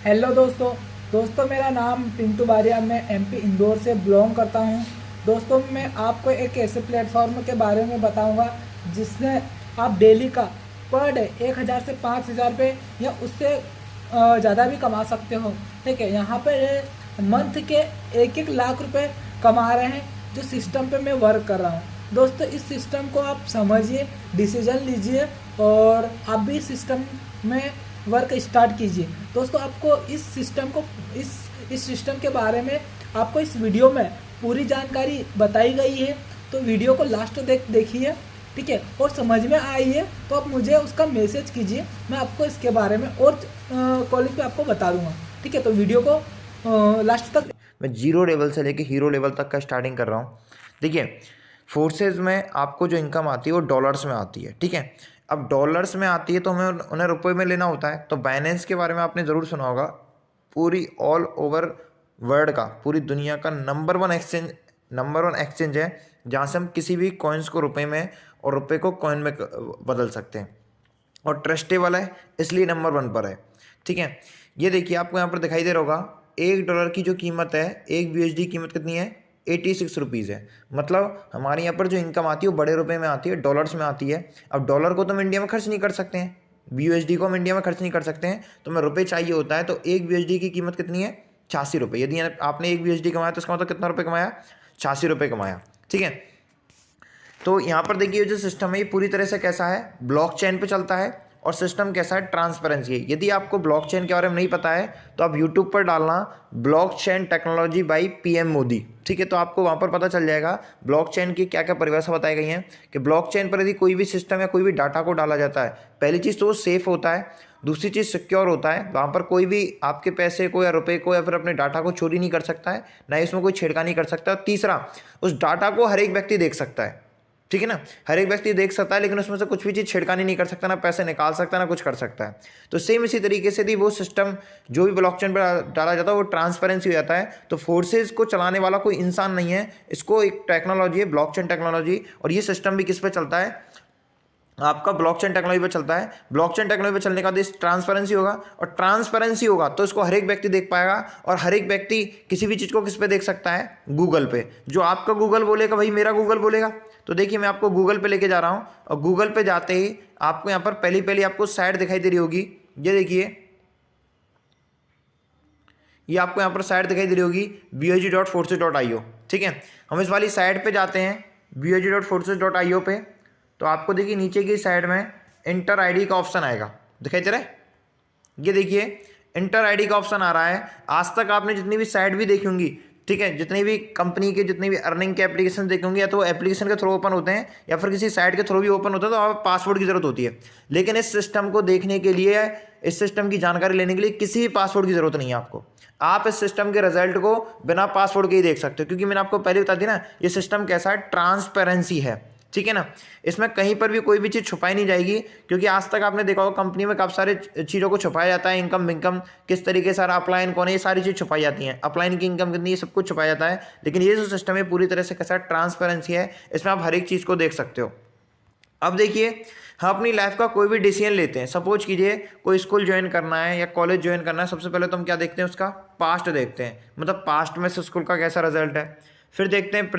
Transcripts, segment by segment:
Hello दोस्तों मेरा नाम पिंटू बारिया, मैं एमपी इंदौर से बिलोंग करता हूं। दोस्तों मैं आपको एक ऐसे प्लेटफॉर्म के बारे में बताऊंगा जिसमें आप डेली का पर डे 1000 से 5000 रुपये या उससे ज़्यादा भी कमा सकते हो। ठीक है, यहाँ पे मंथ के 1-1 लाख रुपए कमा रहे हैं जो सिस्टम पे मैं वर्क कर रहा हूँ। दोस्तों इस सिस्टम को आप समझिए, डिसीजन लीजिए और आप भी इस सिस्टम में वर्क स्टार्ट कीजिए। दोस्तों आपको इस सिस्टम के बारे में आपको इस वीडियो में पूरी जानकारी बताई गई है, तो वीडियो को लास्ट तक देखिए। ठीक है, और समझ में आई है तो आप मुझे उसका मैसेज कीजिए, मैं आपको इसके बारे में और कॉलेज पे आपको बता दूंगा। ठीक है, तो वीडियो को लास्ट तक। मैं जीरो लेवल से लेके हीरो लेवल तक का स्टार्टिंग कर रहा हूँ। देखिए, फोर्सेज में आपको जो इनकम आती है वो डॉलर्स में आती है। ठीक है, अब डॉलर्स में आती है तो हमें उन्हें रुपए में लेना होता है। तो बाइनेंस के बारे में आपने ज़रूर सुना होगा। पूरी ऑल ओवर वर्ल्ड का, पूरी दुनिया का नंबर वन एक्सचेंज है जहाँ से हम किसी भी कॉइन्स को रुपए में और रुपए को कॉइन में बदल सकते हैं, और ट्रस्टेबल है इसलिए नंबर वन पर है। ठीक है, ये देखिए आपको यहाँ पर दिखाई दे रहा होगा, $1 की जो कीमत है, एक USD कीमत कितनी है, 86 रुपीज़ है। मतलब हमारे यहाँ पर जो इनकम आती है वो बड़े रुपए में आती है, डॉलर्स में आती है। अब डॉलर को तो हम इंडिया में खर्च नहीं कर सकते हैं, USD को हम इंडिया में खर्च नहीं कर सकते हैं, तो हमें रुपये चाहिए होता है। तो एक USD की कीमत कितनी है, 86 रुपये। यदि आपने एक USD कमाया तो इसका मतलब कितना रुपये कमाया, 86 रुपये कमाया। ठीक है, तो यहाँ पर देखिए जो सिस्टम है ये पूरी तरह से कैसा है, ब्लॉकचेन पे चलता है, और सिस्टम कैसा है, ट्रांसपेरेंसी है। यदि आपको ब्लॉकचेन के बारे में नहीं पता है तो आप यूट्यूब पर डालना blockchain technology by PM Modi. ठीक है, तो आपको वहाँ पर पता चल जाएगा ब्लॉकचेन की क्या क्या परिभाषा बताई गई है कि ब्लॉकचेन पर यदि कोई भी सिस्टम या कोई भी डाटा को डाला जाता है, पहली चीज़ तो वो सेफ होता है, दूसरी चीज़ सिक्योर होता है। वहाँ पर कोई भी आपके पैसे को या रुपए को या फिर अपने डाटा को चोरी नहीं कर सकता है, ना ही इसमें कोई छेड़खानी कर सकता है। और तीसरा, उस डाटा को हर एक व्यक्ति देख सकता है। ठीक है ना, हर एक व्यक्ति देख सकता है, लेकिन उसमें से कुछ भी चीज़ छेड़खानी नहीं कर सकता, ना पैसे निकाल सकता, ना कुछ कर सकता है। तो सेम इसी तरीके से भी वो सिस्टम जो भी ब्लॉकचेन पर डाला जाता है वो ट्रांसपेरेंसी हो जाता है। तो फोर्सेज को चलाने वाला कोई इंसान नहीं है, इसको एक टेक्नोलॉजी है, ब्लॉकचेन टेक्नोलॉजी। और ये सिस्टम भी किस पे चलता है, आपका ब्लॉकचेन टेक्नोलॉजी पे चलता है। ब्लॉकचेन टेक्नोलॉजी पे चलने का बाद ट्रांसपेरेंसी होगा, और ट्रांसपेरेंसी होगा तो इसको हर एक व्यक्ति देख पाएगा। और हर एक व्यक्ति किसी भी चीज़ को किस पे देख सकता है, गूगल पे। जो आपका गूगल बोलेगा वही मेरा गूगल बोलेगा। तो देखिए मैं आपको गूगल पे लेके जा रहा हूँ, और गूगल पे जाते ही आपको यहाँ पर पहली आपको साइट दिखाई दे रही होगी। ये देखिए, ये आपको यहाँ पर साइट दिखाई दे रही होगी bog.forces.io। ठीक है, हम इस वाली साइट पे जाते हैं bog.forces.io पे। तो आपको देखिए नीचे की साइड में इंटर आईडी का ऑप्शन आएगा, दिखाई दे रहा है। ये देखिए इंटर आईडी का ऑप्शन आ रहा है। आज तक आपने जितनी भी साइट भी देखी होंगी, ठीक है, जितनी भी कंपनी के जितनी भी अर्निंग के एप्लीकेशन देखे होंगे, या तो वो एप्लीकेशन के थ्रू ओपन होते हैं या फिर किसी साइट के थ्रू भी ओपन होता है, तो वहाँ पासवर्ड की जरूरत होती है। लेकिन इस सिस्टम को देखने के लिए, इस सिस्टम की जानकारी लेने के लिए किसी भी पासवर्ड की जरूरत नहीं है आपको। आप इस सिस्टम के रिजल्ट को बिना पासवर्ड के ही देख सकते हो, क्योंकि मैंने आपको पहले बता दी ना, ये सिस्टम कैसा है, ट्रांसपेरेंसी है। ठीक है ना, इसमें कहीं पर भी कोई भी चीज़ छुपाई नहीं जाएगी। क्योंकि आज तक आपने देखा होगा कंपनी में काफ़ी सारे चीज़ों को छुपाया जाता है, इनकम किस तरीके से अपलाइन कौन है, ये सारी चीज़ छुपाई जाती हैं, अपलाइन की इनकम कितनी, ये सब कुछ छुपाया जाता है। लेकिन ये जो सिस्टम है पूरी तरह से कैसा ट्रांसपेरेंसी है, इसमें आप हर एक चीज़ को देख सकते हो। अब देखिए, हम अपनी लाइफ का कोई भी डिसीजन लेते हैं, सपोज कीजिए कोई स्कूल ज्वाइन करना है या कॉलेज ज्वाइन करना है, सबसे पहले तो हम क्या देखते हैं, उसका पास्ट देखते हैं, मतलब पास्ट में से स्कूल का कैसा रिजल्ट है। फिर देखते हैं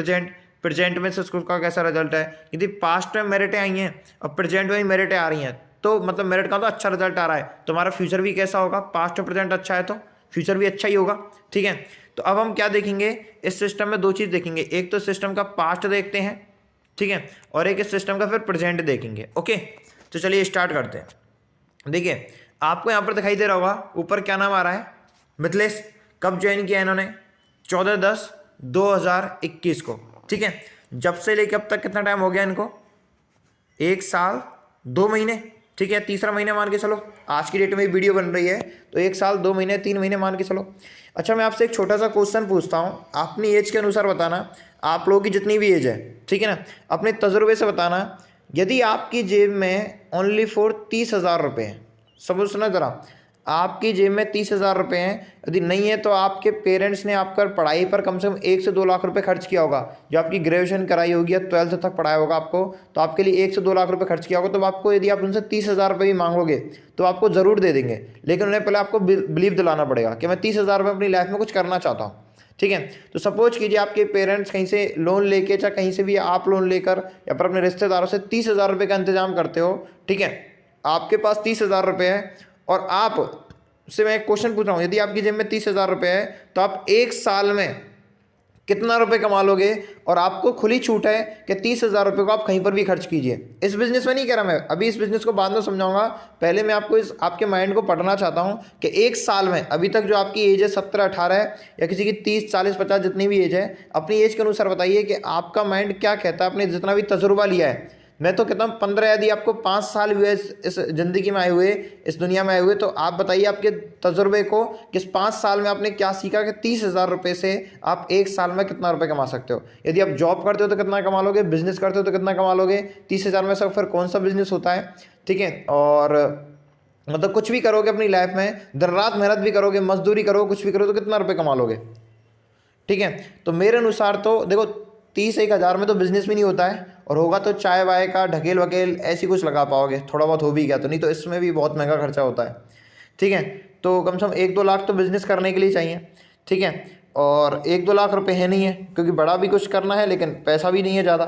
प्रेजेंट में से स्कूल का कैसा रिजल्ट है। यदि पास्ट में मेरिटें आई हैं और प्रेजेंट में भी मेरिटें आ रही हैं, तो मतलब मेरिट का तो अच्छा रिजल्ट आ रहा है, तो हमारा फ्यूचर भी कैसा होगा, पास्ट और प्रेजेंट अच्छा है तो फ्यूचर भी अच्छा ही होगा। ठीक है, तो अब हम क्या देखेंगे, इस सिस्टम में दो चीज़ देखेंगे, एक तो सिस्टम का पास्ट देखते हैं, ठीक है, और एक इस सिस्टम का फिर प्रेजेंट देखेंगे। ओके, तो चलिए स्टार्ट करते हैं। देखिए आपको यहाँ पर दिखाई दे रहा होगा, ऊपर क्या नाम आ रहा है, मिथिलेश। कब ज्वाइन किया इन्होंने, 14/10/2021 को। ठीक है, जब से लेके अब तक कितना टाइम हो गया इनको, 1 साल 2 महीने। ठीक है, तीसरा महीना मान के चलो, आज की डेट में वीडियो बन रही है, तो 1 साल 2 महीने 3 महीने मान के चलो। अच्छा, मैं आपसे एक छोटा सा क्वेश्चन पूछता हूँ, अपनी एज के अनुसार बताना, आप लोगों की जितनी भी एज है, ठीक है ना, अपने तजुर्बे से बताना। यदि आपकी जेब में ओनली फॉर 30,000 रुपये हैं, समझ सुना ज़रा, आपकी जेब में 30,000 रुपये हैं, यदि नहीं है तो आपके पेरेंट्स ने आपका पढ़ाई पर कम से कम 1 से 2 लाख रुपए खर्च किया होगा, जो आपकी ग्रेजुएशन कराई होगी या 12th तक पढ़ाया होगा आपको, तो आपके लिए 1 से 2 लाख रुपए खर्च किया होगा। तो आपको यदि आप उनसे 30,000 रुपये भी मांगोगे तो आपको ज़रूर दे देंगे, लेकिन उन्हें पहले आपको बिलीव दिलाना पड़ेगा कि मैं 30,000 रुपये अपनी लाइफ में कुछ करना चाहता हूँ। ठीक है, तो सपोज कीजिए आपके पेरेंट्स कहीं से लोन लेके, चाहे कहीं से भी आप लोन लेकर या फिर अपने रिश्तेदारों से 30,000 रुपये का इंतजाम करते हो। ठीक है, आपके पास 30,000 रुपये है और आप से मैं एक क्वेश्चन पूछ रहा हूँ, यदि आपकी जेब में 30,000 रुपये है तो आप 1 साल में कितना रुपए कमा लोगे? और आपको खुली छूट है कि 30,000 रुपये को आप कहीं पर भी खर्च कीजिए। इस बिजनेस में नहीं कह रहा मैं, अभी इस बिजनेस को बाद में समझाऊंगा, पहले मैं आपको इस आपके माइंड को पढ़ना चाहता हूँ कि 1 साल में, अभी तक जो आपकी एज है 17-18 है या किसी की 30-40-50 जितनी भी एज है, अपनी एज के अनुसार बताइए कि आपका माइंड क्या कहता है, आपने जितना भी तजुर्बा लिया है। मैं तो कहता हूँ 15, यदि आपको 5 साल हुए इस ज़िंदगी में आए हुए, इस दुनिया में आए हुए, तो आप बताइए आपके तजुर्बे को कि इस 5 साल में आपने क्या सीखा कि 30,000 रुपये से आप 1 साल में कितना रुपये कमा सकते हो। यदि आप जॉब करते हो तो कितना कमा लोगे, बिजनेस करते हो तो कितना कमा लोगे, 30,000 में से फिर कौन सा बिजनेस होता है। ठीक है, और मतलब कुछ भी करोगे अपनी लाइफ में, दिन रात मेहनत भी करोगे, मजदूरी करोगे, कुछ भी करोगे तो कितना रुपये कमा लोगे। ठीक है, तो मेरे अनुसार तो देखो 30-1 हज़ार में तो बिजनेस भी नहीं होता है, और होगा तो चाय वाय का ढकेल वकेल ऐसी कुछ लगा पाओगे, थोड़ा बहुत हो भी गया तो, नहीं तो इसमें भी बहुत महंगा खर्चा होता है। ठीक है, तो कम से कम 1-2 लाख तो बिजनेस करने के लिए चाहिए। ठीक है, और 1-2 लाख रुपए है नहीं है, क्योंकि बड़ा भी कुछ करना है लेकिन पैसा भी नहीं है ज़्यादा।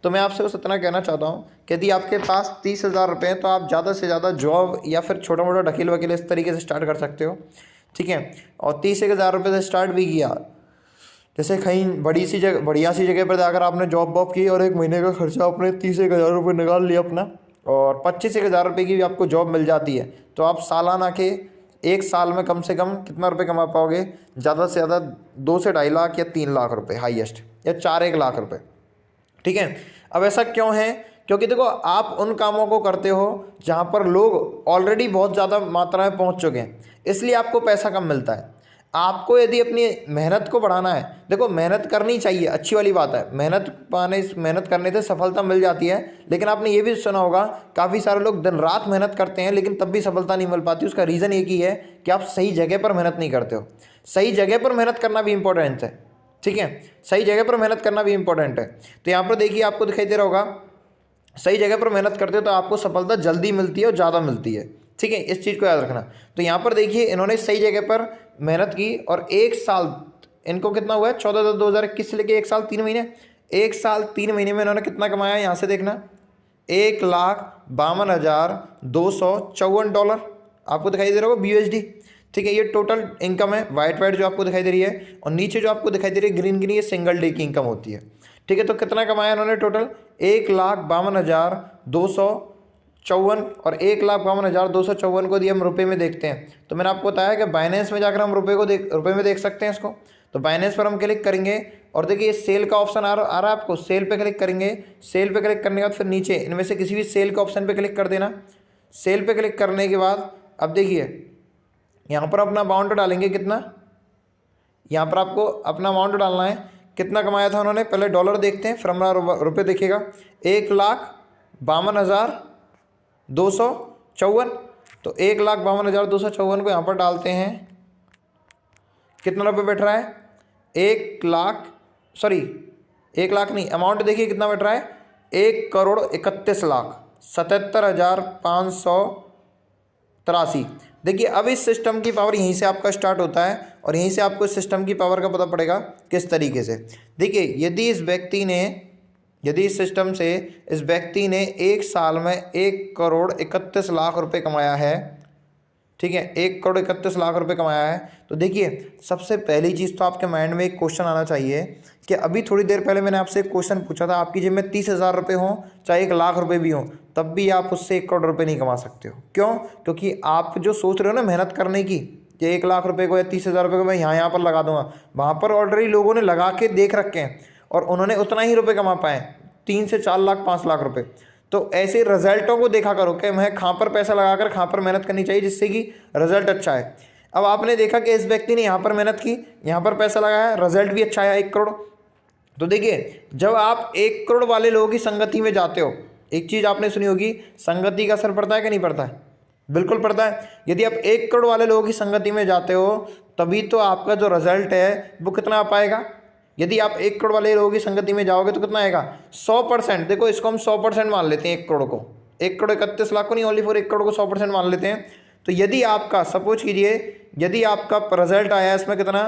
तो मैं आपसे बस इतना कहना चाहता हूँ कि यदि आपके पास 30,000 रुपये हैं तो आप ज़्यादा से ज़्यादा जॉब या फिर छोटा मोटा ढकेल वकेल इस तरीके से स्टार्ट कर सकते हो। ठीक है, और 30,000 रुपये से स्टार्ट भी किया, जैसे कहीं बढ़िया सी जगह पर जाकर आपने जॉब वॉब की और 1 महीने का खर्चा आपने 30,000 रुपये निकाल लिया अपना, और 25,000 रुपये की भी आपको जॉब मिल जाती है, तो आप सालाना के 1 साल में कम से कम कितना रुपये कमा पाओगे? ज़्यादा से ज़्यादा 2 से 2.5 लाख या 3 लाख रुपये हाईएस्ट, या 4-1 लाख रुपये। ठीक है, अब ऐसा क्यों है? क्योंकि देखो आप उन कामों को करते हो जहाँ पर लोग ऑलरेडी बहुत ज़्यादा मात्रा में पहुँच चुके हैं, इसलिए आपको पैसा कम मिलता है। आपको यदि अपनी मेहनत को बढ़ाना है, देखो मेहनत करनी चाहिए, अच्छी वाली बात है, मेहनत करने से सफलता मिल जाती है, लेकिन आपने ये भी सुना होगा काफ़ी सारे लोग दिन रात मेहनत करते हैं लेकिन तब भी सफलता नहीं मिल पाती। उसका रीज़न एक ही है कि आप सही जगह पर मेहनत नहीं करते हो। सही जगह पर मेहनत करना भी इंपॉर्टेंट है। ठीक है, सही जगह पर मेहनत करना भी इंपॉर्टेंट है। तो यहाँ पर देखिए आपको दिखाई दे रहा होगा, सही जगह पर मेहनत करते हो तो आपको सफलता जल्दी मिलती है और ज़्यादा मिलती है। ठीक है, इस चीज़ को याद रखना। तो यहाँ पर देखिए इन्होंने सही जगह पर मेहनत की और 1 साल इनको कितना हुआ है, 14/10/2021 से लेके 1 साल 3 महीने, 1 साल 3 महीने में इन्होंने कितना कमाया है, यहाँ से देखना, $1,52,254 आपको दिखाई दे रहा होगा BUSD। ठीक है, ये टोटल इनकम है, वाइट जो आपको दिखाई दे रही है, और नीचे जो आपको दिखाई दे रही है ग्रीन ग्रीन, ये सिंगल डे की इनकम होती है। ठीक है, तो कितना कमाया इन्होंने टोटल, 1,52,254, और 1,52,254 को यदि हम रुपये में देखते हैं तो मैंने आपको बताया कि बाइनेंस में जाकर हम रुपये में देख सकते हैं इसको। तो बाइनेंस पर हम क्लिक करेंगे और देखिए सेल का ऑप्शन आ रहा है आपको, सेल पे क्लिक करेंगे। सेल पे क्लिक करने के बाद फिर नीचे इनमें से किसी भी सेल के ऑप्शन पे क्लिक कर देना। सेल पे क्लिक करने के बाद अब देखिए यहाँ पर अपना अमाउंट डालेंगे, कितना, यहाँ पर आपको अपना अमाउंट डालना है, कितना कमाया था उन्होंने, पहले डॉलर देखते हैं फिर हमारा रुपये देखिएगा, 1,52,254। तो 1,52,254 को यहाँ पर डालते हैं, कितना रुपये बैठ रहा है, 1 लाख नहीं, अमाउंट देखिए कितना बैठ रहा है, 1,31,77,583। देखिए अब इस सिस्टम की पावर यहीं से आपका स्टार्ट होता है और यहीं से आपको इस सिस्टम की पावर का पता पड़ेगा किस तरीके से। देखिए यदि इस सिस्टम से इस व्यक्ति ने 1 साल में 1,31,00,000 रुपये कमाया है, ठीक है, 1,31,00,000 रुपये कमाया है, तो देखिए सबसे पहली चीज़ तो आपके माइंड में एक क्वेश्चन आना चाहिए कि अभी थोड़ी देर पहले मैंने आपसे एक क्वेश्चन पूछा था, आपकी जेब में 30,000 रुपये हों चाहे 1 लाख रुपये भी हों, तब भी आप उससे 1 करोड़ रुपये नहीं कमा सकते हो। क्यों? क्योंकि आप जो सोच रहे हो ना मेहनत करने की, कि 1 लाख रुपये को या 30,000 रुपये को मैं यहाँ पर लगा दूंगा, वहाँ पर ऑलरेडी लोगों ने लगा के देख रखे हैं और उन्होंने उतना ही रुपये कमा पाए, 3 से 4 लाख 5 लाख रुपये। तो ऐसे रिजल्टों को देखा करो कि मैं कहाँ पर पैसा लगाकर कहाँ पर मेहनत करनी चाहिए जिससे कि रिजल्ट अच्छा है। अब आपने देखा कि इस व्यक्ति ने यहाँ पर मेहनत की, यहाँ पर पैसा लगाया, रिजल्ट भी अच्छा है, 1 करोड़। तो देखिए जब आप 1 करोड़ वाले लोगों की संगति में जाते हो, एक चीज़ आपने सुनी होगी, संगति का असर पड़ता है कि नहीं पड़ता है? बिल्कुल पड़ता है। यदि आप 1 करोड़ वाले लोगों की संगति में जाते हो तभी तो आपका जो रिजल्ट है वो कितना आ पाएगा। यदि आप 1 करोड़ वाले लोगों की संगति में जाओगे तो कितना आएगा 100%। देखो इसको हम 100% मान लेते हैं 1 करोड़ को, 1 करोड़ 31 लाख को नहीं, ओनली फॉर 1 करोड़ को 100% मान लेते हैं। तो यदि आपका सपोज कीजिए यदि आपका रिजल्ट आया इसमें कितना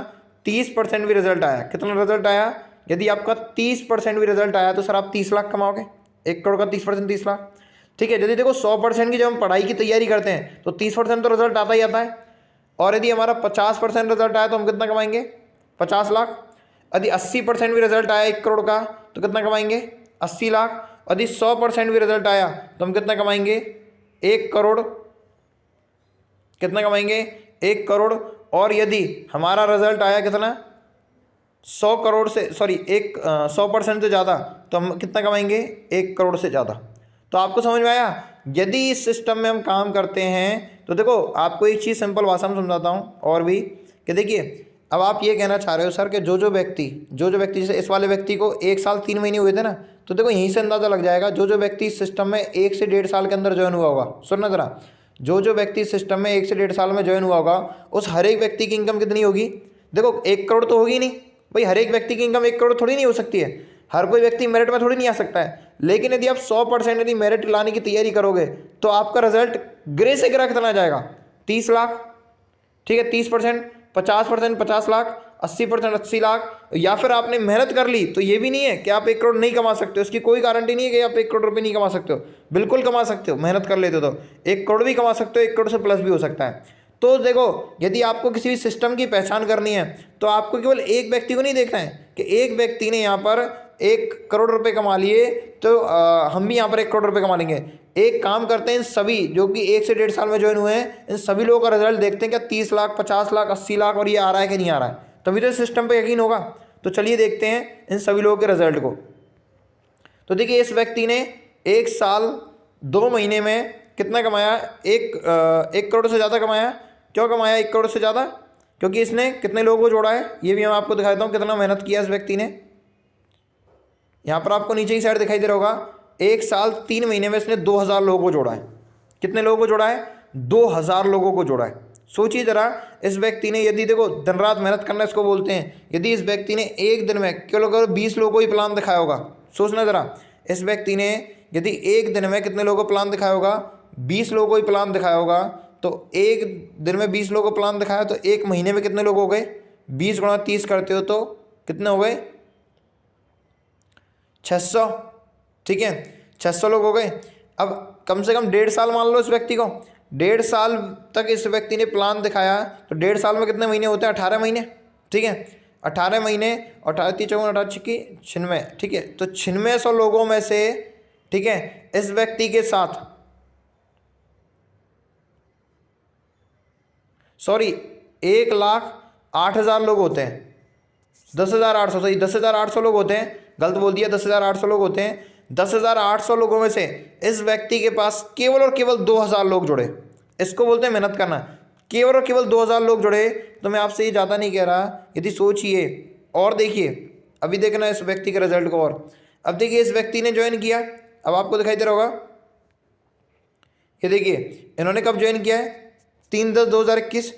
30% भी रिजल्ट आया, कितना रिजल्ट आया, यदि आपका 30% भी रिजल्ट आया तो सर आप 30 लाख कमाओगे। 1 करोड़ का 30% 30 लाख, ठीक है। यदि देखो 100% की जब हम पढ़ाई की तैयारी करते हैं तो 30% तो रिजल्ट आता ही आता है। और यदि हमारा 50% रिजल्ट आया तो हम कितना कमाएंगे 50 लाख। यदि 80% भी रिजल्ट आया 1 करोड़ का तो कितना कमाएंगे 80 लाख। यदि 100% भी रिजल्ट आया तो हम कितना कमाएंगे 1 करोड़, कितना कमाएंगे 1 करोड़। और यदि हमारा रिजल्ट आया कितना 100 करोड़ से सॉरी 100% से ज़्यादा तो हम कितना कमाएंगे 1 करोड़ से ज़्यादा। तो आपको समझ में आया। यदि इस सिस्टम में हम काम करते हैं तो देखो आपको एक चीज़ सिंपल भाषा में समझाता हूँ और भी कि देखिए अब आप ये कहना चाह रहे हो सर कि जो जो व्यक्ति जैसे इस वाले व्यक्ति को 1 साल 3 महीने हुए थे ना, तो देखो यहीं से अंदाज़ा लग जाएगा जो व्यक्ति इस सिस्टम में 1 से 1.5 साल के अंदर ज्वाइन हुआ होगा। सुनना जरा, जो व्यक्ति इस सिस्टम में 1 से 1.5 साल में ज्वाइन हुआ होगा उस हर एक व्यक्ति की इनकम कितनी होगी। देखो 1 करोड़ तो होगी नहीं भाई, हर एक व्यक्ति की इनकम 1 करोड़ थोड़ी नहीं हो सकती है, हर कोई व्यक्ति मेरिट में थोड़ी नहीं आ सकता है। लेकिन यदि आप 100% यदि मेरिट लाने की तैयारी करोगे तो आपका रिजल्ट ग्रे से ग्रा कितना जाएगा 30 लाख, ठीक है। 30%, 50% 50 लाख, 80% 80 लाख। या फिर आपने मेहनत कर ली तो ये भी नहीं है कि आप 1 करोड़ नहीं कमा सकते हो, उसकी कोई गारंटी नहीं है कि आप 1 करोड़ रुपये नहीं कमा सकते हो, बिल्कुल कमा सकते हो, मेहनत कर लेते हो तो 1 करोड़ भी कमा सकते हो, 1 करोड़ से प्लस भी हो सकता है। तो देखो यदि आपको किसी भी सिस्टम की पहचान करनी है तो आपको केवल एक व्यक्ति को नहीं देखना है कि एक व्यक्ति ने यहाँ पर 1 करोड़ रुपए कमा लिए तो हम भी यहाँ पर 1 करोड़ रुपए कमा लेंगे। एक काम करते हैं, इन सभी जो कि 1 से 1.5 साल में ज्वाइन हुए हैं इन सभी लोगों का रिजल्ट देखते हैं क्या 30 लाख 50 लाख 80 लाख और ये आ रहा है कि नहीं आ रहा है, तभी तो सिस्टम पे यकीन होगा। तो चलिए देखते हैं इन सभी लोगों के रिजल्ट को। तो देखिए इस व्यक्ति ने 1 साल 2 महीने में कितना कमाया, 1 करोड़ से ज़्यादा कमाया। क्यों कमाया 1 करोड़ से ज़्यादा, क्योंकि इसने कितने लोगों को जोड़ा है ये भी मैं आपको दिखा देता हूँ कितना मेहनत किया इस व्यक्ति ने। यहाँ पर आपको नीचे की साइड दिखाई दे रहा होगा 1 साल 3 महीने में इसने 2000 लोगों को जोड़ा है। कितने लोगों को जोड़ा है 2000 लोगों को जोड़ा है। सोचिए जरा इस व्यक्ति ने, यदि देखो दिन रात मेहनत करना इसको बोलते हैं, यदि इस व्यक्ति ने एक दिन में केवल 20 लोगों को ही प्लान दिखाया होगा, सोचना जरा इस व्यक्ति ने यदि एक दिन में कितने लोगों को प्लान दिखाया होगा 20 लोगों को ही प्लान दिखाया होगा। तो एक दिन में 20 लोगों को प्लान दिखाया तो एक महीने में कितने लोग हो गए 20 गुणा 30 करते हो तो कितने हो गए 600, ठीक है 600 लोग हो गए। अब कम से कम 1.5 साल मान लो इस व्यक्ति को, 1.5 साल तक इस व्यक्ति ने प्लान दिखाया तो 1.5 साल में कितने महीने होते हैं 18 महीने, ठीक है 18 महीने, 18 3 54 18 96, ठीक है। तो 9600 लोगों में से, ठीक है, इस व्यक्ति के साथ सॉरी 1,08,000 लोग होते हैं, 10,800 सही 10,800 लोग होते हैं, गलत बोल दिया 10,800 लोग होते हैं। 10,800 लोगों में से इस व्यक्ति के पास केवल और केवल 2,000 लोग जुड़े, इसको बोलते हैं मेहनत करना। केवल और केवल 2,000 लोग जुड़े। तो मैं आपसे ये ज़्यादा नहीं कह रहा, यदि सोचिए और देखिए अभी देखना इस व्यक्ति के रिजल्ट को। और अब देखिए इस व्यक्ति ने ज्वाइन किया, अब आपको दिखाई दे रहा होगा, ये देखिए इन्होंने कब ज्वाइन किया है 3/10/2021।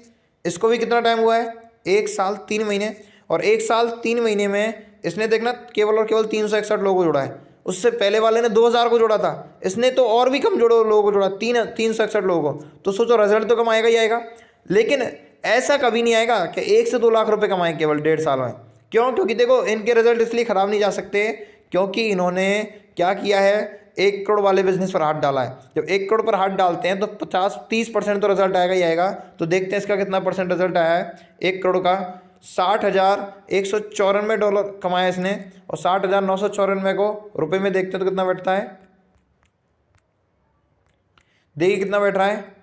इसको भी कितना टाइम हुआ है 1 साल 3 महीने। और 1 साल 3 महीने में इसने देखना केवल और केवल 361 लोगों को जोड़ा है। उससे पहले वाले ने 2,000 को जोड़ा था, इसने तो और भी कम लोगों को जोड़ा 361 लोगों को। तो सोचो रिजल्ट तो कम आएगा ही आएगा। लेकिन ऐसा कभी नहीं आएगा कि 1 से 2 लाख रुपए कमाए केवल 1.5 साल में। क्यों, क्योंकि देखो इनके रिजल्ट इसलिए ख़राब नहीं जा सकते क्योंकि इन्होंने क्या किया है 1 करोड़ वाले बिजनेस पर हाथ डाला है। जब 1 करोड़ पर हाथ डालते हैं तो 50-30% तो रिजल्ट आएगा ही आएगा। तो देखते हैं इसका कितना परसेंट रिजल्ट आया है। 1 करोड़ का $60,194 कमाया इसने और 60,994 को रुपए में देखते हैं तो कितना बैठता है, देखिए कितना बैठ रहा है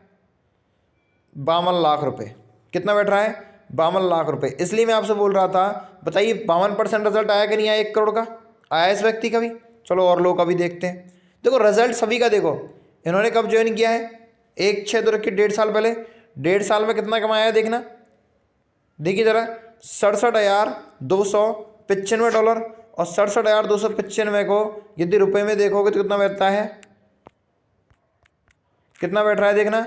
52 लाख रुपए। कितना बैठ रहा है 52 लाख रुपए। इसलिए मैं आपसे बोल रहा था, बताइए 52% रिजल्ट आया कि नहीं आया 1 करोड़ का, आया इस व्यक्ति का भी। चलो और लोग का भी देखते हैं। देखो रिजल्ट सभी का देखो, इन्होंने कब ज्वाइन किया है 1/6 तो रखिए 1.5 साल पहले। 1.5 साल में कितना कमाया है देखना, देखिए जरा $67,295 और 67,295 को यदि रुपए में देखोगे तो कितना बैठता है, कितना बैठ रहा है देखना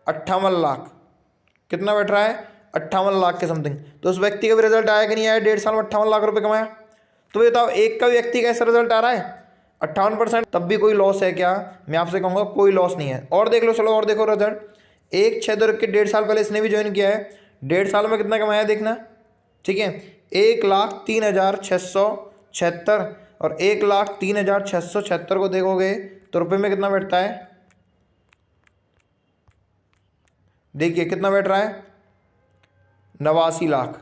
58 लाख, कितना बैठ रहा है 58 लाख के समथिंग। तो उस व्यक्ति का भी रिजल्ट आया कि नहीं आया, 1.5 साल में 58 लाख रुपए कमाया। तो बताओ एक का व्यक्ति का ऐसा रिजल्ट आ रहा है 58%, तब भी कोई लॉस है क्या? मैं आपसे कहूँगा कोई लॉस नहीं है। और देख लो, चलो और देखो रिजल्ट, 1/6 के 1.5 साल पहले इसने भी ज्वाइन किया है, 1.5 साल में कितना कमाया देखना, ठीक है 1,03,676 और 1,03,676 को देखोगे तो रुपये में कितना बैठता है, देखिए कितना बैठ रहा है 89 लाख।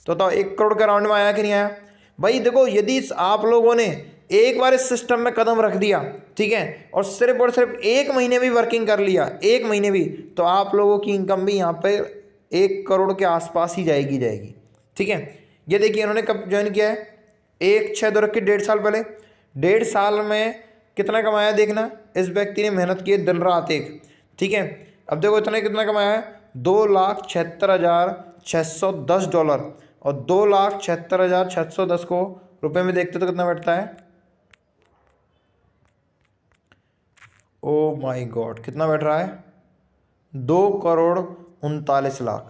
तो बताओ 1 करोड़ के राउंड में आया कि नहीं आया? भाई देखो, यदि आप लोगों ने एक बार इस सिस्टम में कदम रख दिया, ठीक है, और सिर्फ 1 महीने भी वर्किंग कर लिया, 1 महीने भी, तो आप लोगों की इनकम भी यहाँ पे 1 करोड़ के आसपास ही जाएगी, ठीक है। ये देखिए इन्होंने कब ज्वाइन किया है, 1/6 के 1.5 साल पहले, 1.5 साल में कितना कमाया देखना, इस व्यक्ति ने मेहनत की दिन रात एक, ठीक है। अब देखो इतने कितना कमाया है, $2,76,610 और 2,76,610 को रुपए में देखते तो कितना बैठता है, ओ माय गॉड कितना बैठ रहा है 2,39,00,000।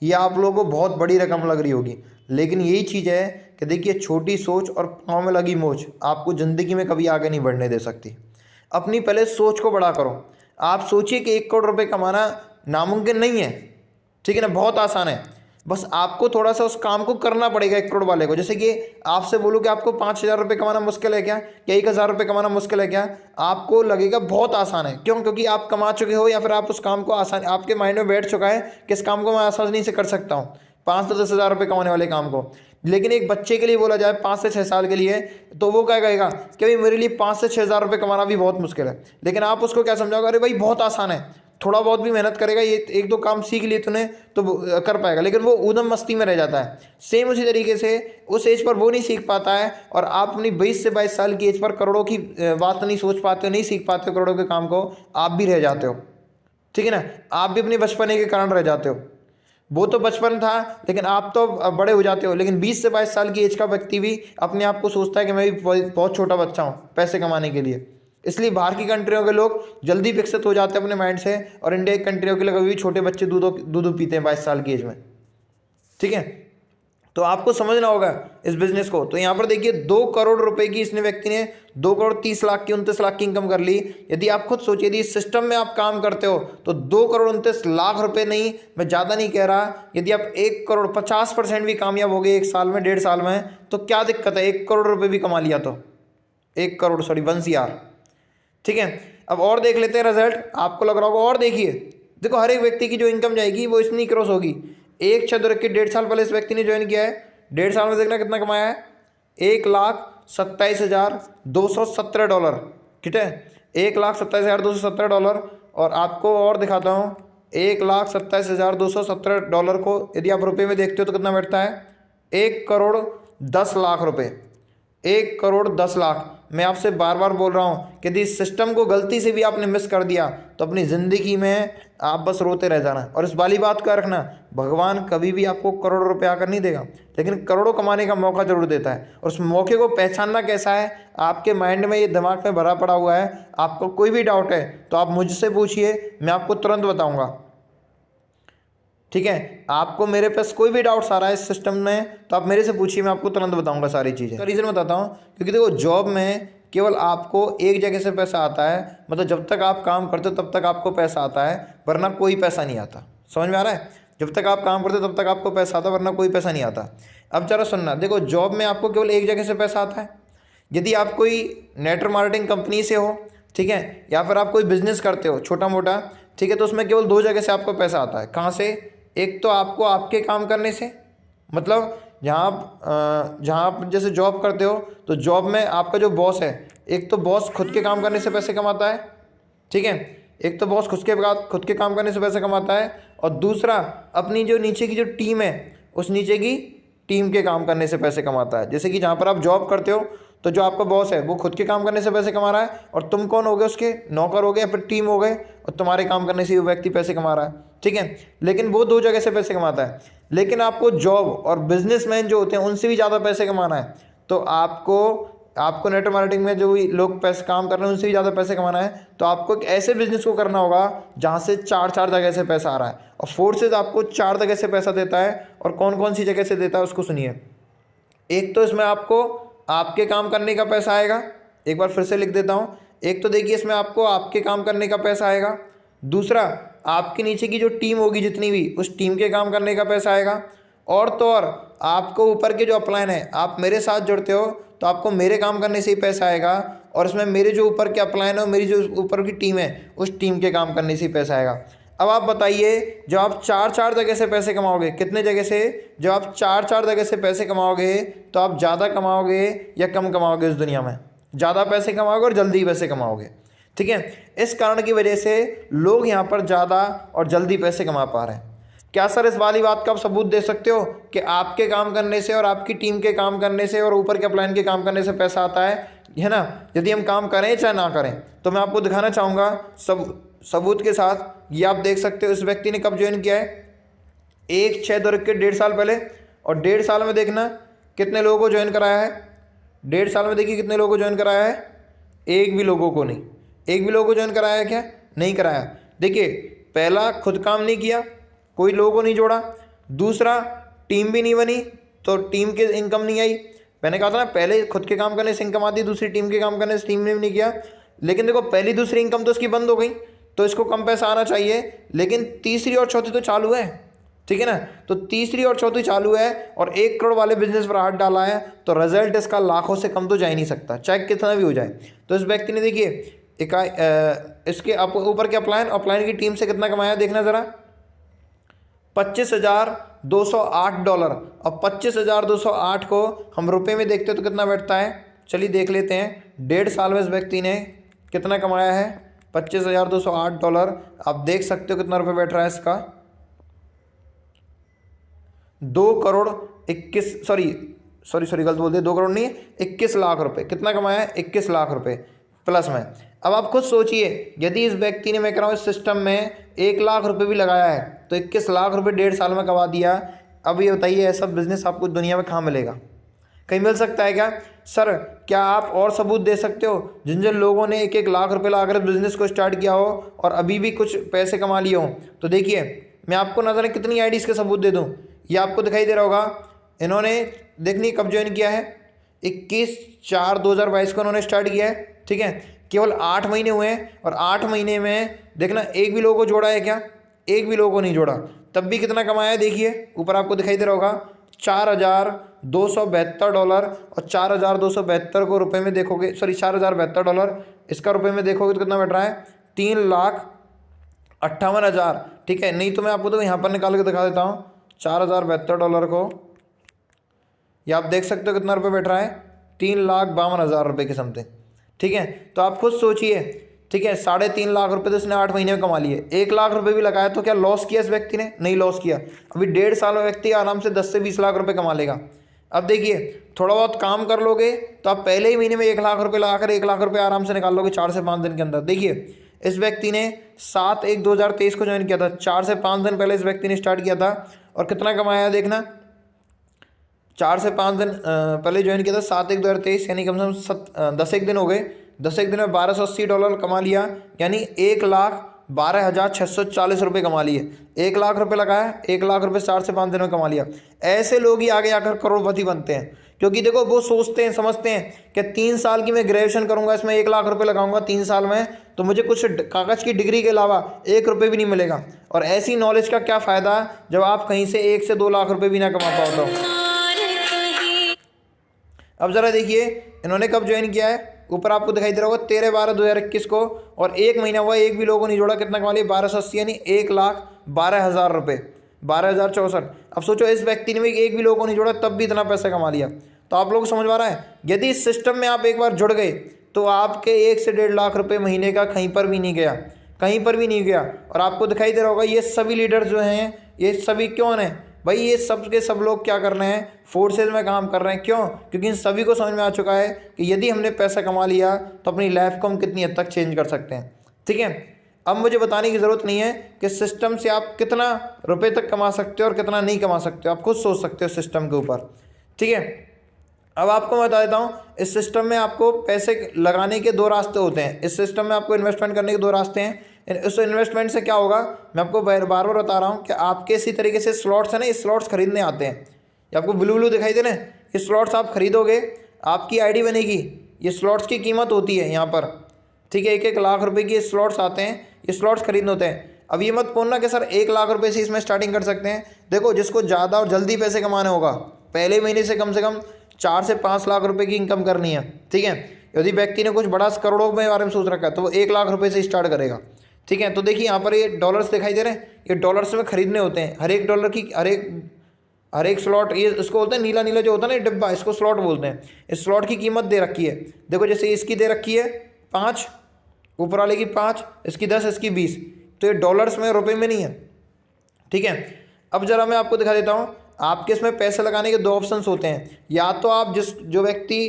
ये आप लोगों को बहुत बड़ी रकम लग रही होगी, लेकिन यही चीज़ है कि देखिए छोटी सोच और पाँव में लगी मोच आपको ज़िंदगी में कभी आगे नहीं बढ़ने दे सकती। अपनी पहले सोच को बड़ा करो। आप सोचिए कि 1 करोड़ रुपए कमाना नामुमकिन नहीं है, ठीक है ना, बहुत आसान है। बस आपको थोड़ा सा उस काम को करना पड़ेगा 1 करोड़ वाले को। जैसे कि आपसे बोलो कि आपको 5,000 रुपये कमाना मुश्किल है क्या, या 1,000 रुपये कमाना मुश्किल है क्या, आपको लगेगा बहुत आसान है। क्यों? क्योंकि आप कमा चुके हो, या फिर आप उस काम को आसान, आपके माइंड में बैठ चुका है कि इस काम को मैं आसानी से कर सकता हूँ, 5 से 10,000 रुपये कमाने वाले काम को। लेकिन एक बच्चे के लिए बोला जाए 5 से 6 साल के लिए, तो वो क्या कहेगा कि भाई मेरे लिए 5 से 6,000 रुपये कमाना भी बहुत मुश्किल है। लेकिन आप उसको क्या समझाओगे, अरे भाई बहुत आसान है, थोड़ा बहुत भी मेहनत करेगा, ये 1-2 काम सीख लिए तूने तो कर पाएगा। लेकिन वो उधम मस्ती में रह जाता है। सेम उसी तरीके से उस एज पर वो नहीं सीख पाता है, और आप अपनी 20 से 22 साल की एज पर करोड़ों की बात नहीं सोच पाते हो, नहीं सीख पाते हो करोड़ों के काम को, आप भी रह जाते हो, ठीक है ना। आप भी अपने बचपने के कारण रह जाते हो। वो तो बचपन था, लेकिन आप तो बड़े हो जाते हो। लेकिन 20 से 22 साल की एज का व्यक्ति भी अपने आप को सोचता है कि मैं भी बहुत छोटा बच्चा हूँ पैसे कमाने के लिए। इसलिए बाहर की कंट्रियों के लोग जल्दी विकसित हो जाते हैं अपने माइंड से, और इंडिया की कंट्रियों के लोग अभी भी छोटे बच्चे दूध पीते हैं 22 साल की एज में, ठीक है। तो आपको समझना होगा इस बिजनेस को। तो यहाँ पर देखिए 2 करोड़ रुपए की इसने व्यक्ति ने 2,30,00,000 की 29 लाख की इनकम कर ली। यदि आप खुद सोचिए, यदि इस सिस्टम में आप काम करते हो तो 2,29,00,000 रुपए नहीं, मैं ज़्यादा नहीं कह रहा, यदि आप 1 करोड़ 50% भी कामयाब हो गए 1 साल में, 1.5 साल में, तो क्या दिक्कत है, 1 करोड़ रुपये भी कमा लिया तो 1 करोड़ 1 CR, ठीक है। अब और देख लेते हैं रिजल्ट, आपको लग रहा होगा। और देखिए, देखो हर एक व्यक्ति की जो इनकम जाएगी वो इतनी क्रॉस होगी। 1/6 के 1.5 साल पहले इस व्यक्ति ने ज्वाइन किया है, 1.5 साल में देखना कितना कमाया है, $1,27,217, ठीक है, $1,27,217। और आपको और दिखाता हूँ, $1,27,217 को यदि आप रुपये में देखते हो तो कितना बैठता है, 1,10,00,000 रुपये, 1,10,00,000। मैं आपसे बार बार बोल रहा हूँ कि यदि इस सिस्टम को गलती से भी आपने मिस कर दिया तो अपनी ज़िंदगी में आप बस रोते रह जाना। और इस वाली बात को रखना, भगवान कभी भी आपको करोड़ों रुपए आकर नहीं देगा, लेकिन करोड़ों कमाने का मौका जरूर देता है। और उस मौके को पहचानना कैसा है, आपके माइंड में, ये दिमाग में भरा पड़ा हुआ है। आपको कोई भी डाउट है तो आप मुझसे पूछिए, मैं आपको तुरंत बताऊँगा, ठीक है। आपको मेरे पास कोई भी डाउट्स आ रहा है इस सिस्टम में तो आप मेरे से पूछिए, मैं आपको तुरंत बताऊंगा सारी चीज़ें। रीज़न बताता हूँ, क्योंकि देखो जॉब में केवल आपको एक जगह से पैसा आता है, मतलब जब तक आप काम करते हो तब तक आपको पैसा आता है, वरना कोई पैसा नहीं आता। समझ में आ रहा है? जब तक आप काम करते हो तब तक आपको पैसा आता है, वरना कोई पैसा नहीं आता। अब जरा सुनना, देखो जॉब में आपको केवल एक जगह से पैसा आता है। यदि आप कोई नेटवर्क मार्केटिंग कंपनी से हो, ठीक है, या फिर आप कोई बिजनेस करते हो छोटा मोटा, ठीक है, तो उसमें केवल 2 जगह से आपको पैसा आता है। कहाँ से? एक तो आपको आपके काम करने से, मतलब जहाँ आप जैसे जॉब करते हो तो जॉब में आपका जो बॉस है, एक तो बॉस खुद के काम करने से पैसे कमाता है, ठीक है, एक तो बॉस खुद के काम करने से पैसे कमाता है, और दूसरा अपनी जो नीचे की जो टीम है उस नीचे की टीम के काम करने से पैसे कमाता है। जैसे कि जहाँ पर आप जॉब करते हो तो जो आपका बॉस है वो खुद के काम करने से पैसे कमा रहा है, और तुम कौन हो गए, उसके नौकर हो गए या फिर टीम हो गए, और तुम्हारे काम करने से वो व्यक्ति पैसे कमा रहा है, ठीक है। लेकिन वो 2 जगह से पैसे कमाता है। लेकिन आपको जॉब और बिजनेसमैन जो होते हैं उनसे भी ज़्यादा पैसे कमाना है, तो आपको आपको नेटवर्क मार्केटिंग में जो भी लोग पैसे काम कर रहे हैं उनसे भी ज़्यादा पैसे कमाना है, तो आपको एक ऐसे बिजनेस को करना होगा जहाँ से चार जगह से पैसा आ रहा है। और फोर्सेज आपको 4 जगह से पैसा देता है, और कौन कौन सी जगह से देता है उसको सुनिए। एक तो इसमें आपको आपके काम करने का पैसा आएगा, एक बार फिर से लिख देता हूँ। एक तो देखिए इसमें आपको आपके काम करने का पैसा आएगा, दूसरा आपके नीचे की जो टीम होगी जितनी भी, उस टीम के काम करने का पैसा आएगा, और तो और आपको ऊपर के जो अपलाइन है, आप मेरे साथ जुड़ते हो तो आपको मेरे काम करने से ही पैसा आएगा, और इसमें मेरे जो ऊपर के अपलाइन है, मेरी जो ऊपर की टीम है, उस टीम के काम करने से ही पैसा आएगा। अब आप बताइए, जब आप चार जगह से पैसे कमाओगे, कितने जगह से, जब आप चार जगह से पैसे कमाओगे तो आप ज़्यादा कमाओगे या कम कमाओगे? इस दुनिया में ज़्यादा पैसे कमाओगे और जल्दी पैसे कमाओगे, ठीक है। इस कारण की वजह से लोग यहाँ पर ज़्यादा और जल्दी पैसे कमा पा रहे हैं। क्या सर इस वाली बात का आप सबूत दे सकते हो कि आपके काम करने से और आपकी टीम के काम करने से और ऊपर के अपलाइन के काम करने से पैसा आता है ना? यदि हम काम करें चाहे ना करें, तो मैं आपको दिखाना चाहूँगा सबूत के साथ। ये आप देख सकते हो इस व्यक्ति ने कब ज्वाइन किया है, 1/6/2021 1.5 साल पहले, और 1.5 साल में देखना कितने लोगों को ज्वाइन कराया है। 1.5 साल में देखिए कितने लोगों को ज्वाइन कराया है, एक भी लोगों को नहीं, एक भी लोगों को ज्वाइन कराया है क्या? नहीं कराया। देखिए पहला खुद काम नहीं किया, कोई लोगों को नहीं जोड़ा, दूसरा टीम भी नहीं बनी तो टीम के इनकम नहीं आई। मैंने कहा था ना, पहले खुद के काम करने से इनकम आती है, दूसरी टीम के काम करने से टीम ने भी नहीं किया। लेकिन देखो पहली दूसरी इनकम तो इसकी बंद हो गई, तो इसको कम पैसा आना चाहिए, लेकिन तीसरी और चौथी तो चालू है, ठीक है ना। तो तीसरी और चौथी चालू है और 1 करोड़ वाले बिजनेस पर हाथ डाला है, तो रिजल्ट इसका लाखों से कम तो जा ही नहीं सकता, चाहे कितना भी हो जाए। तो इस व्यक्ति ने देखिए इसके ऊपर के अपलाइन की टीम से कितना कमाया देखना ज़रा, $25,208। अब 25,208 को हम रुपए में देखते तो कितना बैठता है, चलिए देख लेते हैं। 1.5 साल में इस व्यक्ति ने कितना कमाया है, $25,208। आप देख सकते हो कितना रुपए बैठ रहा है इसका, 2 करोड़ 21 सॉरी गलत बोल दिया, 2 करोड़ नहीं, 21 लाख रुपए। कितना कमाया है, 21 लाख रुपए प्लस में। अब आप खुद सोचिए, यदि इस व्यक्ति ने, मैं कह रहा हूँ, इस सिस्टम में 1 लाख रुपए भी लगाया है तो 21 लाख रुपए 1.5 साल में कमा दिया। अब ये बताइए, ऐसा बिजनेस आपको दुनिया में कहाँ मिलेगा? कहीं मिल सकता है क्या? सर क्या आप और सबूत दे सकते हो जिन जिन लोगों ने 1-1 लाख रुपए लाकर बिजनेस को स्टार्ट किया हो और अभी भी कुछ पैसे कमा लिए हो? तो देखिए मैं आपको न जाने कितनी आईडीज़ के सबूत दे दूँ। ये आपको दिखाई दे रहा होगा, इन्होंने देखनी कब ज्वाइन किया है, 21/4/2022 को इन्होंने स्टार्ट किया है, ठीक है। केवल 8 महीने हुए हैं, और 8 महीने में देखना एक भी लोगों को जोड़ा है क्या? एक भी लोगों को नहीं जोड़ा, तब भी कितना कमाया है देखिए, ऊपर आपको दिखाई दे रहा होगा, $4,272। और 4,272 को रुपए में देखोगे, सॉरी $4,072, इसका रुपए में देखोगे तो कितना बैठ रहा है, 3,58,000, ठीक है। नहीं तो मैं आपको तो यहाँ पर निकाल के दिखा देता हूँ, $4,072 को, ये आप देख सकते हो कितना रुपए बैठ रहा है, 3,52,000 रुपये के समथिंग, ठीक है। तो आप खुद सोचिए, ठीक है, 3.5 लाख रुपए तो इसने 8 महीने में कमा लिए। 1 लाख रुपए भी लगाया तो क्या लॉस किया इस व्यक्ति ने? नहीं लॉस किया। अभी 1.5 साल में व्यक्ति आराम से 10 से 20 लाख रुपए कमा लेगा। अब देखिए थोड़ा बहुत काम कर लोगे तो आप पहले ही महीने में 1 लाख रुपए लगाकर 1 लाख रुपए आराम से निकाल लोगे 4 से 5 दिन के अंदर। देखिए इस व्यक्ति ने 7/1/2023 को ज्वाइन किया था, 4 से 5 दिन पहले इस व्यक्ति ने स्टार्ट किया था, और कितना कमाया देखना, 4 से 5 दिन पहले ज्वाइन किया था, 7/1/2023, यानी कम से कम 10 दिन हो गए। 10 दिन में $1,280 कमा लिया, यानी 1,12,640 रुपये कमा लिए। 1 लाख रुपए लगाया, 1 लाख रुपए 4 से 5 दिन में कमा लिया। ऐसे लोग ही आगे आकर करोड़पति बनते हैं, क्योंकि देखो वो सोचते हैं, समझते हैं कि 3 साल की मैं ग्रेजुएशन करूंगा, इसमें 1 लाख रुपए लगाऊंगा 3 साल में, तो मुझे कुछ कागज़ की डिग्री के अलावा 1 रुपये भी नहीं मिलेगा। और ऐसी नॉलेज का क्या फ़ायदा जब आप कहीं से 1 से 2 लाख रुपये भी ना कमा पाओ तो। अब ज़रा देखिए इन्होंने कब ज्वाइन किया है, ऊपर आपको दिखाई दे रहा होगा 13/12/2021 को, और 1 महीना हुआ, एक भी लोगों को नहीं जोड़ा, कितना कमा लिया, 1280, यानी 1,12,000 रुपये, 12,064। अब सोचो इस व्यक्ति ने भी एक भी लोगों को नहीं जोड़ा तब भी इतना पैसा कमा लिया। तो आप लोगों को समझ में आ रहा है, यदि इस सिस्टम में आप एक बार जुड़ गए तो आपके 1 से 1.5 लाख रुपये महीने का कहीं पर भी नहीं गया, कहीं पर भी नहीं गया। और आपको दिखाई दे रहा होगा ये सभी लीडर जो हैं, ये सभी क्यों हैं भाई, ये सब के सब लोग क्या कर रहे हैं, फोर्सेज में काम कर रहे हैं। क्यों? क्योंकि इन सभी को समझ में आ चुका है कि यदि हमने पैसा कमा लिया तो अपनी लाइफ को हम कितनी हद तक चेंज कर सकते हैं, ठीक है। अब मुझे बताने की ज़रूरत नहीं है कि सिस्टम से आप कितना रुपए तक कमा सकते हो और कितना नहीं कमा सकते हो, आप खुद सोच सकते हो सिस्टम के ऊपर, ठीक है। अब आपको मैं बता देता हूँ, इस सिस्टम में आपको पैसे लगाने के दो रास्ते होते हैं। इस सिस्टम में आपको इन्वेस्टमेंट करने के दो रास्ते हैं। इस इन्वेस्टमेंट से क्या होगा, मैं आपको बार बार बता रहा हूँ कि आपके इसी तरीके से स्लॉट्स है ना, ये स्लॉट्स खरीदने आते हैं। ये आपको ब्लू ब्लू दिखाई दे रहे हैं, ये स्लॉट्स आप खरीदोगे, आपकी आईडी बनेगी। ये स्लॉट्स की कीमत होती है यहाँ पर, ठीक है, 1-1 लाख रुपए की स्लॉट्स आते हैं, ये स्लॉट्स खरीदने होते हैं। अब ये मत बोलना कि सर 1 लाख रुपए से इसमें स्टार्टिंग कर सकते हैं। देखो, जिसको ज़्यादा और जल्दी पैसे कमाने होगा, पहले महीने से कम 4 से 5 लाख रुपए की इनकम करनी है, ठीक है। यदि व्यक्ति ने कुछ बड़ा करोड़ों के बारे में सोच रखा है तो वो 1 लाख रुपए से स्टार्ट करेगा, ठीक है। तो देखिए यहाँ पर ये डॉलर्स दिखाई दे रहे हैं, ये डॉलर्स में खरीदने होते हैं। हर एक डॉलर की हर एक स्लॉट, ये इसको बोलते हैं नीला नीला जो होता है ना डिब्बा, इसको स्लॉट बोलते हैं। इस स्लॉट की कीमत दे रखी है, देखो जैसे इसकी दे रखी है 5, ऊपर वाले की 5, इसकी 10, इसकी 20। तो ये डॉलर्स में, रुपए में नहीं है, ठीक है। अब जरा मैं आपको दिखा देता हूँ, आपके इसमें पैसे लगाने के 2 ऑप्शंस होते हैं। या तो आप जो व्यक्ति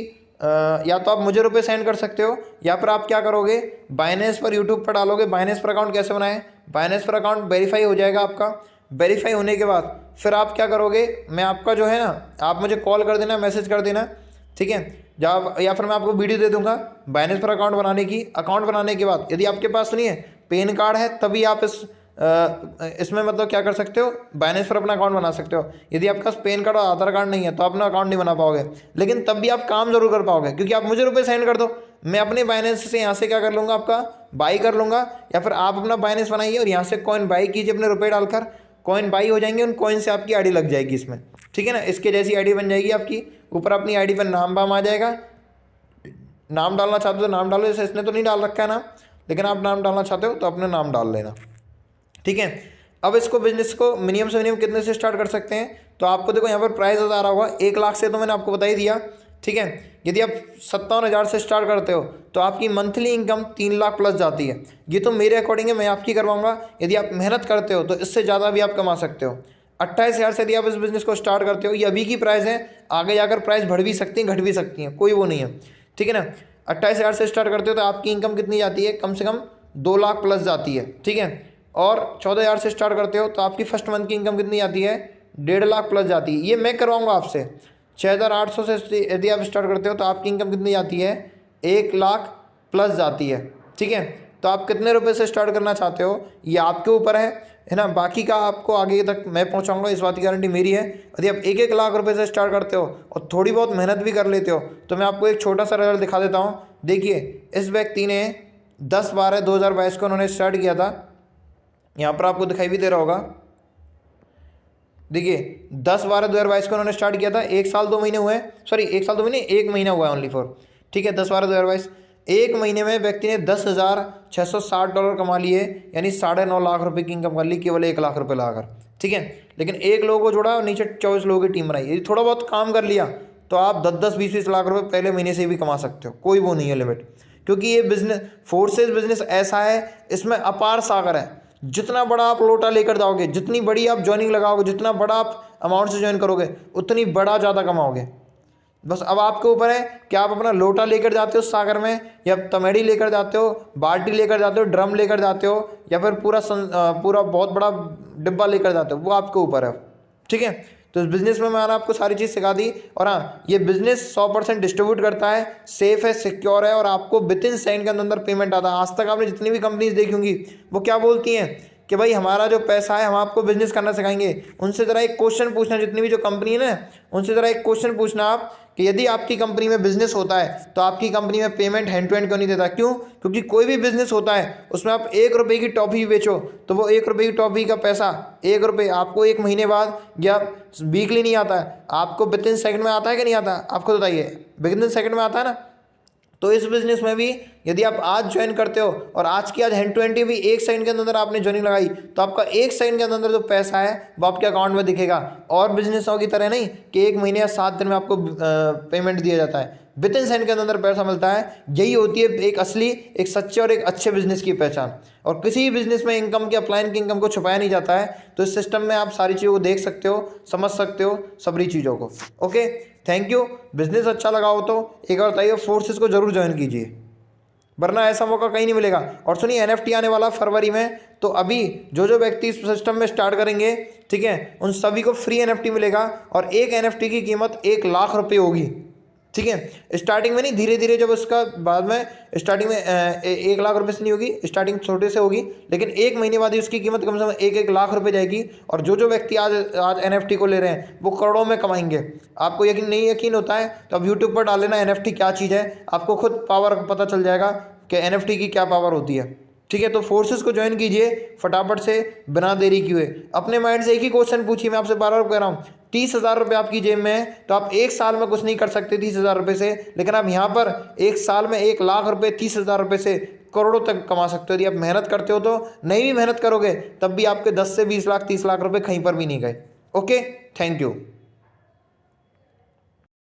या तो आप मुझे रुपए सेंड कर सकते हो, या फिर आप क्या करोगे, बाइनेंस पर, यूट्यूब पर डालोगे बाइनेंस पर अकाउंट कैसे बनाएं। बाइनेंस पर अकाउंट वेरीफाई हो जाएगा आपका। वेरीफाई होने के बाद फिर आप क्या करोगे, मैं आपका जो है ना, आप मुझे कॉल कर देना, मैसेज कर देना, ठीक है। जब या फिर मैं आपको वीडियो दे दूंगा बाइनेंस पर अकाउंट बनाने की। अकाउंट बनाने के बाद यदि आपके पास नहीं है, पैन कार्ड है, तभी आप इसमें मतलब क्या कर सकते हो, बाइनेंस पर अपना अकाउंट बना सकते हो। यदि आपके पास पैन कार्ड और आधार कार्ड नहीं है तो अपना अकाउंट नहीं बना पाओगे, लेकिन तब भी आप काम जरूर कर पाओगे, क्योंकि आप मुझे रुपए सेंड कर दो, मैं अपने बाइनेंस से यहाँ से क्या कर लूँगा, आपका बाई कर लूँगा। या फिर आप अपना बाइनेंस बनाइए और यहाँ से कॉइन बाई कीजिए, अपने रुपए डालकर कॉइन बाई हो जाएंगे, उन कॉइन से आपकी आईडी लग जाएगी इसमें, ठीक है ना। इसके जैसी आईडी बन जाएगी आपकी। ऊपर अपनी आईडी पर नाम बाम आ जाएगा। नाम डालना चाहते हो तो नाम डालो, जैसे इसने तो नहीं डाल रखा है नाम, लेकिन आप नाम डालना चाहते हो तो अपने नाम डाल लेना, ठीक है। अब इसको बिजनेस को मिनिमम से मिनिमम कितने से स्टार्ट कर सकते हैं, तो आपको देखो यहाँ पर प्राइस आ रहा होगा 1 लाख से, तो मैंने आपको बता ही दिया, ठीक है। यदि आप 57,000 से स्टार्ट करते हो तो आपकी मंथली इनकम 3 लाख प्लस जाती है। ये तो मेरे अकॉर्डिंग है, मैं आपकी करवाऊंगा। यदि आप मेहनत करते हो तो इससे ज़्यादा भी आप कमा सकते हो। 28,000 से यदि आप इस बिज़नेस को स्टार्ट करते हो, ये अभी की प्राइस है, आगे जाकर प्राइस बढ़ भी सकती है, घट भी सकती है, कोई वो नहीं है, ठीक है ना। 28,000 से स्टार्ट करते हो तो आपकी इनकम कितनी जाती है, कम से कम 2 लाख प्लस जाती है, ठीक है। और 14,000 से स्टार्ट करते हो तो आपकी फर्स्ट मंथ की इनकम कितनी आती है, 1.5 लाख प्लस जाती है। ये मैं करवाऊंगा आपसे। 6,800 से यदि आप स्टार्ट करते हो तो आपकी इनकम कितनी जाती है, 1 लाख प्लस जाती है, ठीक है। तो आप कितने रुपए से स्टार्ट करना चाहते हो, ये आपके ऊपर है ना। बाकी का आपको आगे तक मैं पहुंचाऊंगा, इस बात की गारंटी मेरी है। यदि आप 1-1 लाख रुपए से स्टार्ट करते हो और थोड़ी बहुत मेहनत भी कर लेते हो तो मैं आपको एक छोटा सा रिजल्ट दिखा देता हूँ। देखिए, इस व्यक्ति ने 10/12/2022 को उन्होंने स्टार्ट किया था, यहाँ पर आपको दिखाई भी दे रहा होगा। देखिए 10/12/2022 को उन्होंने स्टार्ट किया था, 1 साल 2 महीने हुए, सॉरी 1 साल 2 महीने, 1 महीना हुआ है ओनली फॉर, ठीक है। 10/12/2022, 1 महीने में व्यक्ति ने $10,660 कमा लिए, यानी 9.5 लाख रुपए की इनकम कर ली, केवल 1 लाख रुपए लगाकर, ठीक है। लेकिन एक लोगों को जोड़ा और नीचे 24 लोगों की टीम बनाई। यदि थोड़ा बहुत काम कर लिया तो आप 10-10, 20-20 लाख रुपए पहले महीने से भी कमा सकते हो, कोई वो नहीं है लिमिट। क्योंकि ये बिजनेस, फोर्सेज बिजनेस ऐसा है, इसमें अपार सागर है। जितना बड़ा आप लोटा लेकर जाओगे, जितनी बड़ी आप ज्वाइनिंग लगाओगे, जितना बड़ा आप अमाउंट से ज्वाइन करोगे, उतनी बड़ा ज़्यादा कमाओगे। बस अब आपके ऊपर है कि आप अपना लोटा लेकर जाते हो सागर में, या तमेड़ी लेकर जाते हो, बाल्टी लेकर जाते हो, ड्रम लेकर जाते हो, या फिर पूरा बहुत बड़ा डिब्बा लेकर जाते हो, वो आपके ऊपर है, ठीक है। तो इस बिज़नेस में मैंने आपको सारी चीज़ सिखा दी। और हाँ, ये बिज़नेस 100% डिस्ट्रीब्यूट करता है, सेफ है, सिक्योर है, और आपको विदिन सेकंड के अंदर पेमेंट आता है। आज तक आपने जितनी भी कंपनीज देखी होंगी वो क्या बोलती हैं कि भाई हमारा जो पैसा है हम आपको बिजनेस करना सिखाएंगे। उनसे ज़रा एक क्वेश्चन पूछना, जितनी भी जो कंपनी है ना, उनसे ज़रा एक क्वेश्चन पूछना आप कि यदि आपकी कंपनी में बिजनेस होता है तो आपकी कंपनी में पेमेंट हैंड टू हैंड क्यों नहीं देता। क्यों? क्योंकि कोई भी बिजनेस होता है उसमें आप 1 रुपये की टॉफ़ी बेचो तो वो 1 रुपये की टॉफ़ी का पैसा 1 रुपये आपको 1 महीने बाद या वीकली नहीं आता है, आपको विदिन सेकंड में आता है कि नहीं आता? आप खुद बताइए, विदिन सेकंड में आता है ना। तो इस बिज़नेस में भी यदि आप आज ज्वाइन करते हो और आज की आज हैंड टू हैंड भी 1 सेकंड के अंदर आपने ज्वाइनिंग लगाई तो आपका 1 सेकंड के अंदर जो पैसा है वो आपके अकाउंट में दिखेगा। और बिजनेसों की तरह नहीं कि 1 महीने या 7 दिन में आपको पेमेंट दिया जाता है, विदिन सेकंड के अंदर पैसा मिलता है। यही होती है एक असली, एक सच्चे और एक अच्छे बिजनेस की पहचान। और किसी भी बिजनेस में इनकम की, अपलाइन की इनकम को छुपाया नहीं जाता है। तो इस सिस्टम में आप सारी चीज़ों को देख सकते हो, समझ सकते हो सभी चीज़ों को। Okay, thank you. बिजनेस अच्छा लगा हो तो एक बार बताइए, फोर्सेस को जरूर ज्वाइन कीजिए, वरना ऐसा मौका कहीं नहीं मिलेगा। और सुनिए, NFT आने वाला फरवरी में, तो अभी जो जो व्यक्ति इस सिस्टम में स्टार्ट करेंगे, ठीक है, उन सभी को फ्री NFT मिलेगा। और एक NFT की कीमत 1 लाख रुपये होगी, ठीक है। स्टार्टिंग में नहीं, धीरे धीरे जब उसका बाद में स्टार्टिंग में 1 लाख रुपए से नहीं होगी, स्टार्टिंग छोटे से होगी, लेकिन 1 महीने बाद ही उसकी कीमत कम से कम 1-1 लाख रुपए जाएगी। और जो व्यक्ति आज NFT को ले रहे हैं वो करोड़ों में कमाएंगे। आपको यकीन होता है तो अब यूट्यूब पर डाल लेना NFT क्या चीज़ है, आपको खुद पावर पता चल जाएगा कि NFT की क्या पावर होती है। ठीक है, तो फोर्सेस को ज्वाइन कीजिए फटाफट से, बिना देरी किए। अपने माइंड से एक ही क्वेश्चन पूछिए, मैं आपसे बार-बार कह रहा हूँ, 30,000 रुपये आपकी जेब में है तो आप 1 साल में कुछ नहीं कर सकते 30,000 रुपये से, लेकिन आप यहाँ पर 1 साल में 1 लाख रुपये 30,000 रुपये से करोड़ों तक कमा सकते हो। यदि आप मेहनत करते हो तो, नहीं भी मेहनत करोगे तब भी आपके 10 से 20 लाख 30 लाख रुपये कहीं पर भी नहीं गए। Okay, thank you.